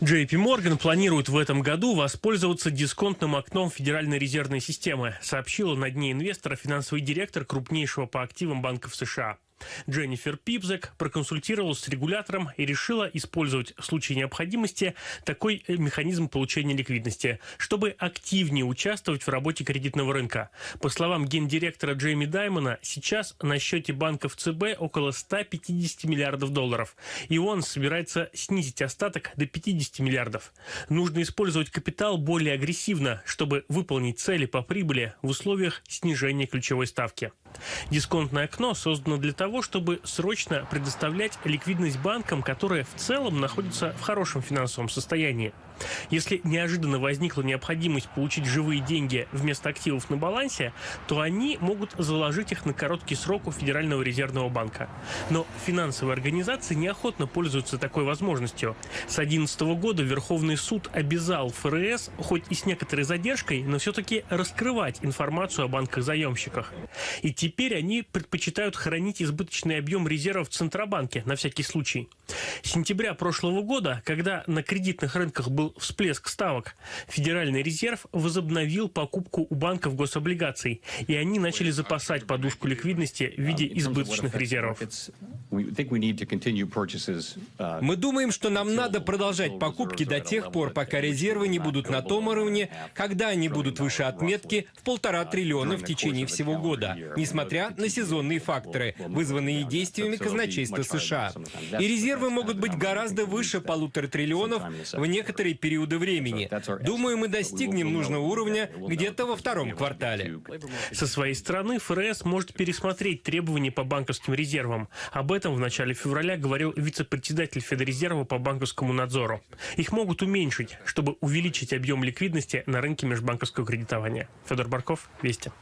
JP Morgan планирует в этом году воспользоваться дисконтным окном Федеральной резервной системы, сообщила на Дне инвестора финансовый директор крупнейшего по активам Банка в США. Дженнифер Пибзек проконсультировалась с регулятором и решила использовать в случае необходимости такой механизм получения ликвидности, чтобы активнее участвовать в работе кредитного рынка. По словам гендиректора Джейми Даймона, сейчас на счете банков ЦБ около 150 миллиардов долларов, и он собирается снизить остаток до 50 миллиардов. Нужно использовать капитал более агрессивно, чтобы выполнить цели по прибыли в условиях снижения ключевой ставки. Дисконтное окно создано для того, чтобы срочно предоставлять ликвидность банкам, которые в целом находятся в хорошем финансовом состоянии. Если неожиданно возникла необходимость получить живые деньги вместо активов на балансе, то они могут заложить их на короткий срок у Федерального резервного банка. Но финансовые организации неохотно пользуются такой возможностью. С 2011 года Верховный суд обязал ФРС, хоть и с некоторой задержкой, но все-таки раскрывать информацию о банках-заемщиках. И теперь они предпочитают хранить избыточный объем резервов в Центробанке на всякий случай. С сентября прошлого года, когда на кредитных рынках был всплеск ставок, Федеральный резерв возобновил покупку у банков гособлигаций, и они начали запасать подушку ликвидности в виде избыточных резервов. Мы думаем, что нам надо продолжать покупки до тех пор, пока резервы не будут на том уровне, когда они будут выше отметки в 1,5 триллиона в течение всего года, несмотря на сезонные факторы, вызванные действиями казначейства США. И резервы могут быть гораздо выше 1,5 триллионов в некоторые периоды времени. Думаю, мы достигнем нужного уровня где-то во втором квартале. Со своей стороны, ФРС может пересмотреть требования по банковским резервам. Об этом в начале февраля говорил вице-председатель Федрезерва по банковскому надзору. Их могут уменьшить, чтобы увеличить объем ликвидности на рынке межбанковского кредитования. Федор Барков, Вести.